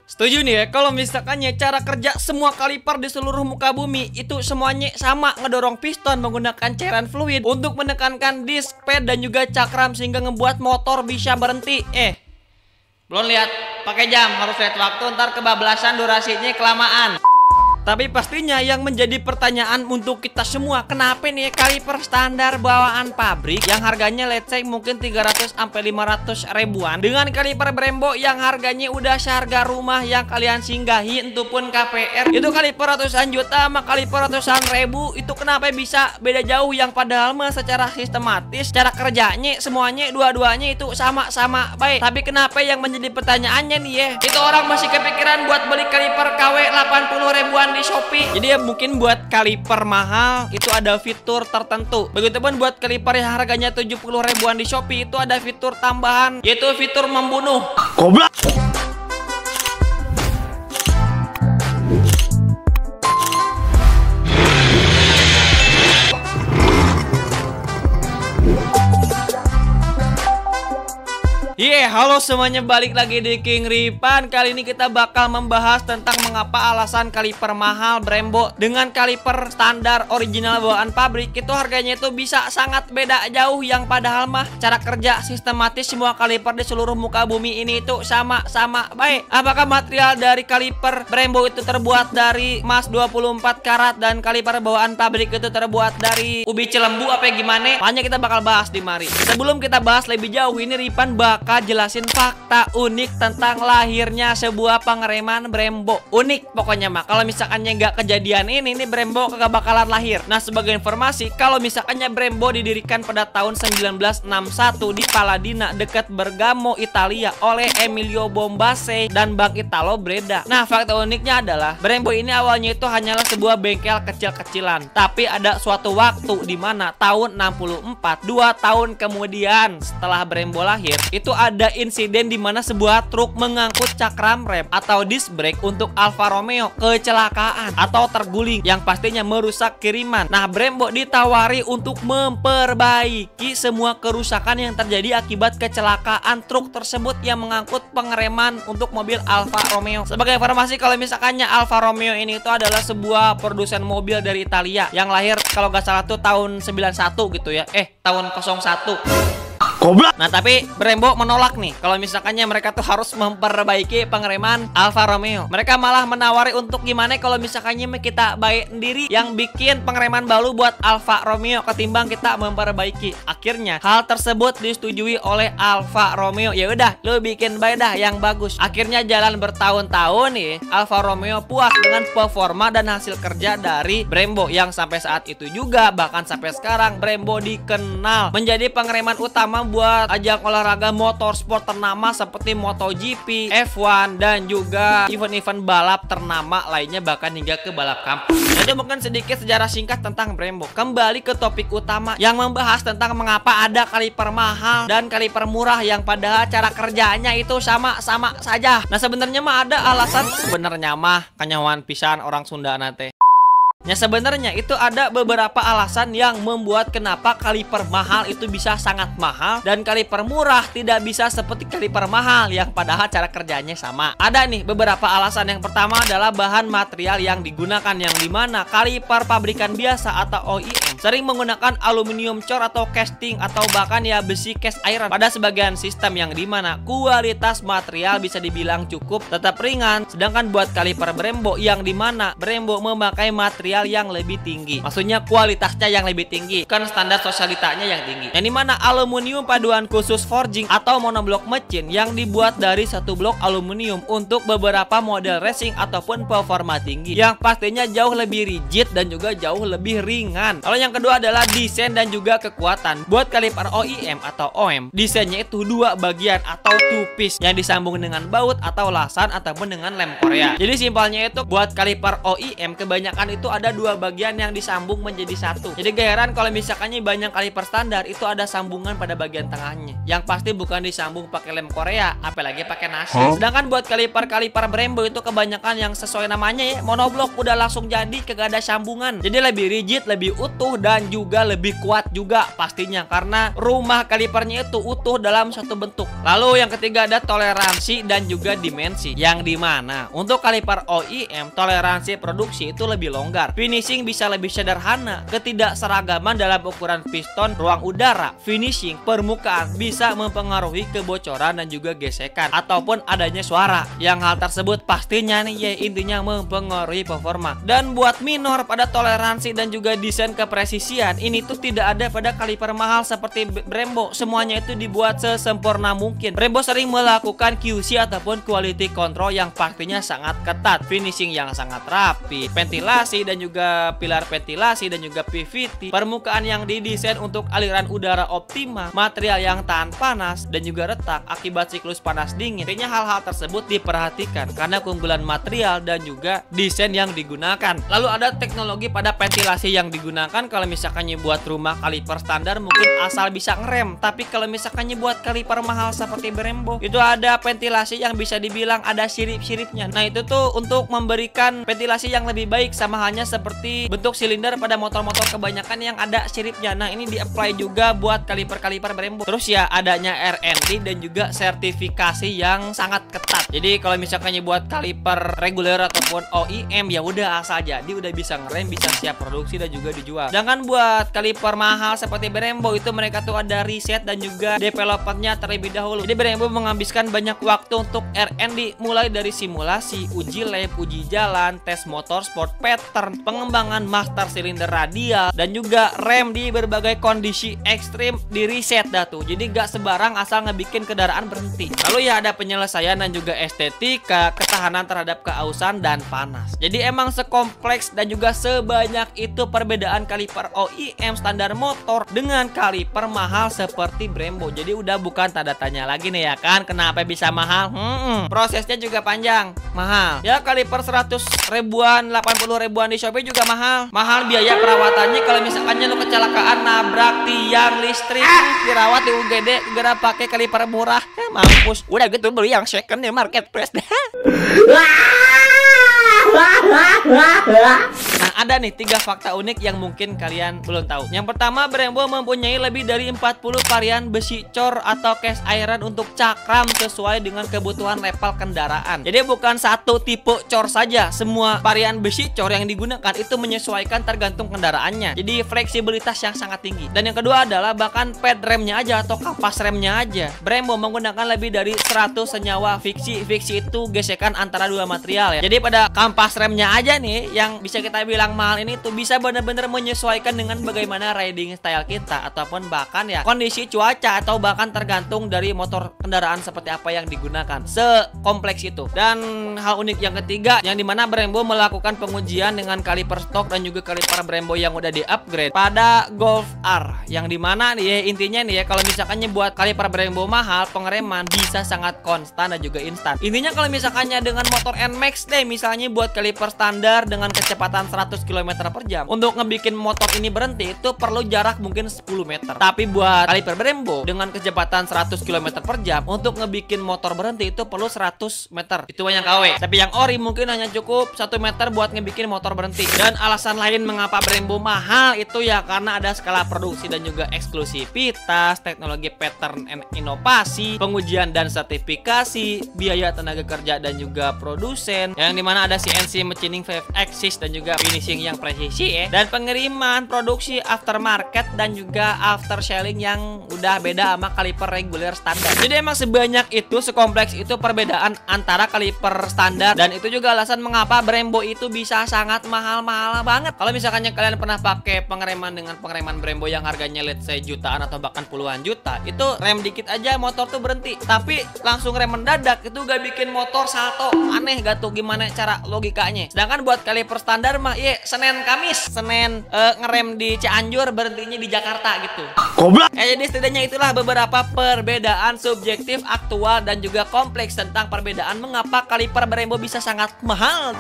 Setuju nih ya, kalau misalkannya cara kerja semua kaliper di seluruh muka bumi itu semuanya sama, ngedorong piston menggunakan cairan fluid untuk menekankan disk, pad dan juga cakram sehingga ngebuat motor bisa berhenti. Belum lihat pakai jam, harus lihat waktu, ntar kebablasan durasinya kelamaan. Tapi pastinya yang menjadi pertanyaan untuk kita semua, kenapa nih kaliper standar bawaan pabrik yang harganya let's say mungkin 300 sampai 500 ribuan dengan kaliper Brembo yang harganya udah seharga rumah yang kalian singgahi itu pun KPR itu kaliper ratusan juta sama kaliper ratusan ribu, itu kenapa bisa beda jauh yang padahal mah secara sistematis cara kerjanya semuanya dua-duanya itu sama-sama baik. Tapi kenapa yang menjadi pertanyaannya nih ya, itu orang masih kepikiran buat beli kaliper KW 80 ribuan di Shopee. Jadi ya mungkin buat kaliper mahal itu ada fitur tertentu. Begitupun buat kaliper yang harganya 70 ribuan di Shopee itu ada fitur tambahan, yaitu fitur membunuh. Goblok. Halo semuanya, balik lagi di King Ripan. Kali ini kita bakal membahas tentang mengapa alasan kaliper mahal Brembo dengan kaliper standar original bawaan pabrik itu harganya itu bisa sangat beda jauh, yang padahal mah cara kerja sistematis semua kaliper di seluruh muka bumi ini itu sama-sama baik. Apakah material dari kaliper Brembo itu terbuat dari emas 24 karat dan kaliper bawaan pabrik itu terbuat dari ubi cilembu apa gimana? Hanya kita bakal bahas di mari. Sebelum kita bahas lebih jauh, ini Ripan bakal jelasin fakta unik tentang lahirnya sebuah pengereman Brembo. Unik pokoknya mah. Kalau misalkannya nggak kejadian ini Brembo kagak bakalan lahir. Nah, sebagai informasi, kalau misalkannya Brembo didirikan pada tahun 1961 di Paladina dekat Bergamo, Italia oleh Emilio Bombase dan Bang Italo Breda. Nah, fakta uniknya adalah Brembo ini awalnya itu hanyalah sebuah bengkel kecil-kecilan. Tapi ada suatu waktu di mana tahun 64, 2 tahun kemudian setelah Brembo lahir, itu ada insiden di mana sebuah truk mengangkut cakram rem atau disc brake untuk Alfa Romeo kecelakaan atau terguling yang pastinya merusak kiriman. Nah, Brembo ditawari untuk memperbaiki semua kerusakan yang terjadi akibat kecelakaan truk tersebut yang mengangkut pengereman untuk mobil Alfa Romeo. Sebagai informasi, kalau misalkannya Alfa Romeo ini itu adalah sebuah produsen mobil dari Italia yang lahir kalau nggak salah tuh tahun 91 gitu ya. Tahun 01. Goblok. Nah, tapi Brembo menolak nih kalau misalkannya mereka tuh harus memperbaiki pengereman Alfa Romeo. Mereka malah menawari untuk gimana kalau misalkannya kita baik sendiri yang bikin pengereman baru buat Alfa Romeo ketimbang kita memperbaiki. Akhirnya hal tersebut disetujui oleh Alfa Romeo. Ya udah, lu bikin baik dah yang bagus. Akhirnya jalan bertahun-tahun nih, Alfa Romeo puas dengan performa dan hasil kerja dari Brembo yang sampai saat itu juga bahkan sampai sekarang Brembo dikenal menjadi pengereman utama buat ajang olahraga motorsport ternama seperti MotoGP, F1 dan juga event-event balap ternama lainnya, bahkan hingga ke balap kampus. Jadi mungkin sedikit sejarah singkat tentang Brembo. Kembali ke topik utama yang membahas tentang mengapa ada kaliper mahal dan kaliper murah yang padahal cara kerjanya itu sama-sama saja. Nah, sebenarnya mah ada alasan, sebenarnya mah kanyawan pisan orang Sunda nate. Ya, sebenarnya itu ada beberapa alasan yang membuat kenapa kaliper mahal itu bisa sangat mahal dan kaliper murah tidak bisa seperti kaliper mahal yang padahal cara kerjanya sama. Ada nih beberapa alasan. Yang pertama adalah bahan material yang digunakan, yang dimana kaliper pabrikan biasa atau OEM sering menggunakan aluminium cor atau casting atau bahkan ya besi cast iron pada sebagian sistem, yang dimana kualitas material bisa dibilang cukup tetap ringan. Sedangkan buat kaliper Brembo yang dimana Brembo memakai material yang lebih tinggi, maksudnya kualitasnya yang lebih tinggi, kan standar sosialitanya yang tinggi, yang dimana aluminium paduan khusus forging atau monoblok mesin yang dibuat dari satu blok aluminium untuk beberapa model racing ataupun performa tinggi yang pastinya jauh lebih rigid dan juga jauh lebih ringan. Lalu yang kedua adalah desain dan juga kekuatan. Buat kaliper OEM atau OM, desainnya itu dua bagian atau two piece yang disambung dengan baut atau lasan ataupun dengan lem Korea. Jadi simpelnya itu buat kaliper OEM kebanyakan itu ada dua bagian yang disambung menjadi satu. Jadi gak heran kalau misalkannya banyak kaliper standar itu ada sambungan pada bagian tengahnya, yang pasti bukan disambung pakai lem Korea, apalagi pakai nasi. Sedangkan buat kaliper Brembo itu kebanyakan yang sesuai namanya ya, monoblok, udah langsung jadi, kagak ada sambungan. Jadi lebih rigid, lebih utuh dan juga lebih kuat juga pastinya karena rumah kalipernya itu utuh dalam satu bentuk. Lalu yang ketiga ada toleransi dan juga dimensi, yang dimana untuk kaliper OEM toleransi produksi itu lebih longgar, finishing bisa lebih sederhana, ketidakseragaman dalam ukuran piston, ruang udara, finishing, permukaan bisa mempengaruhi kebocoran dan juga gesekan ataupun adanya suara, yang hal tersebut pastinya nih ya intinya mempengaruhi performa. Dan buat minor pada toleransi dan juga desain kepresisian ini tuh tidak ada pada kaliper mahal seperti Brembo. Semuanya itu dibuat sesempurna mungkin. Brembo sering melakukan QC ataupun quality control yang pastinya sangat ketat, finishing yang sangat rapi, ventilasi dan juga pilar ventilasi dan juga PVT, permukaan yang didesain untuk aliran udara optimal, material yang tahan panas dan juga retak akibat siklus panas dingin. Intinya hal-hal tersebut diperhatikan karena keunggulan material dan juga desain yang digunakan. Lalu ada teknologi pada ventilasi yang digunakan. Kalau misalkannya buat rumah kaliper standar mungkin asal bisa ngerem, tapi kalau misalkannya buat kaliper mahal seperti Brembo itu ada ventilasi yang bisa dibilang ada sirip-siripnya. Nah itu tuh untuk memberikan ventilasi yang lebih baik, sama halnya seperti bentuk silinder pada motor-motor kebanyakan yang ada siripnya. Nah ini di-apply juga buat kaliper-kaliper Brembo. Terus ya adanya R&D dan juga sertifikasi yang sangat ketat. Jadi kalau misalkannya buat kaliper reguler ataupun OEM ya udah asal jadi udah bisa ngerem, bisa siap produksi dan juga dijual. Jangan buat kaliper mahal seperti Brembo itu mereka tuh ada riset dan juga developernya terlebih dahulu. Jadi Brembo menghabiskan banyak waktu untuk R&D, mulai dari simulasi, uji lab, uji jalan, tes motor sport pattern, pengembangan master silinder radial dan juga rem di berbagai kondisi ekstrim di riset dah tuh. Jadi gak sebarang asal ngebikin kendaraan berhenti. Lalu ya ada penyelesaian dan juga estetika, ketahanan terhadap keausan dan panas. Jadi emang sekompleks dan juga sebanyak itu perbedaan kaliper OEM standar motor dengan kaliper mahal seperti Brembo. Jadi udah bukan tanda tanya lagi nih ya kan, kenapa bisa mahal? Prosesnya juga panjang, mahal. Ya kaliper 100 ribuan, 80 ribuan di Shopee juga mahal. Mahal biaya perawatannya. Kalau misalkannya lu kecelakaan nabrak tiang listrik, dirawat di UGD, segera pakai kaliper murah. Mampus. Udah gitu beli yang second di marketplace deh. Nah ada nih 3 fakta unik yang mungkin kalian belum tahu. Yang pertama, Brembo mempunyai lebih dari 40 varian besi cor atau cast iron untuk cakram sesuai dengan kebutuhan level kendaraan. Jadi bukan satu tipe cor saja, semua varian besi cor yang digunakan itu menyesuaikan tergantung kendaraannya. Jadi fleksibilitas yang sangat tinggi. Dan yang kedua adalah bahkan pad remnya aja atau kapas remnya aja Brembo menggunakan lebih dari 100 senyawa fiksi. Fiksi itu gesekan antara dua material ya. Jadi pada kampas remnya aja nih yang bisa kita bilang mahal ini tuh bisa benar-benar menyesuaikan dengan bagaimana riding style kita ataupun bahkan ya kondisi cuaca atau bahkan tergantung dari motor kendaraan seperti apa yang digunakan. Sekompleks itu. Dan hal unik yang ketiga yang dimana Brembo melakukan pengujian dengan kaliper stok dan juga kaliper Brembo yang udah di-upgrade pada Golf R, yang dimana nih ya intinya nih ya kalau misalkannya buat kaliper Brembo mahal pengereman bisa sangat konstan dan juga instan. Intinya kalau misalkannya dengan motor NMAX deh misalnya buat kaliper standar dengan kecepatan 100 km per jam untuk ngebikin motor ini berhenti itu perlu jarak mungkin 10 meter. Tapi buat kaliper Brembo dengan kecepatan 100 km per jam untuk ngebikin motor berhenti itu perlu 100 meter. Itu yang KW. Tapi yang ori mungkin hanya cukup 1 meter buat ngebikin motor berhenti. Dan alasan lain mengapa Brembo mahal itu ya karena ada skala produksi dan juga eksklusivitas, teknologi pattern and inovasi, pengujian dan sertifikasi, biaya tenaga kerja dan juga produsen, yang dimana ada CNC machining 5 axis dan juga finishing yang presisi ya, dan pengiriman produksi aftermarket dan juga after selling yang udah beda sama kaliper reguler standar. Jadi emang sebanyak itu, sekompleks itu perbedaan antara kaliper standar, dan itu juga alasan mengapa Brembo itu bisa sangat mahal-mahal banget. Kalau misalkannya kalian pernah pakai pengereman dengan pengereman Brembo yang harganya let's say jutaan atau bahkan puluhan juta, itu rem dikit aja motor tuh berhenti, tapi langsung rem mendadak itu gak bikin motor salto. Aneh gak tuh gimana cara logikanya? Sedangkan buat kaliper standar mah iya Senin Kamis, Senin ngerem di Cianjur berhentinya di Jakarta gitu. Goblok. Jadi setidaknya itulah beberapa perbedaan subjektif, aktual dan juga kompleks tentang perbedaan mengapa kaliper Brembo bisa sangat mahal.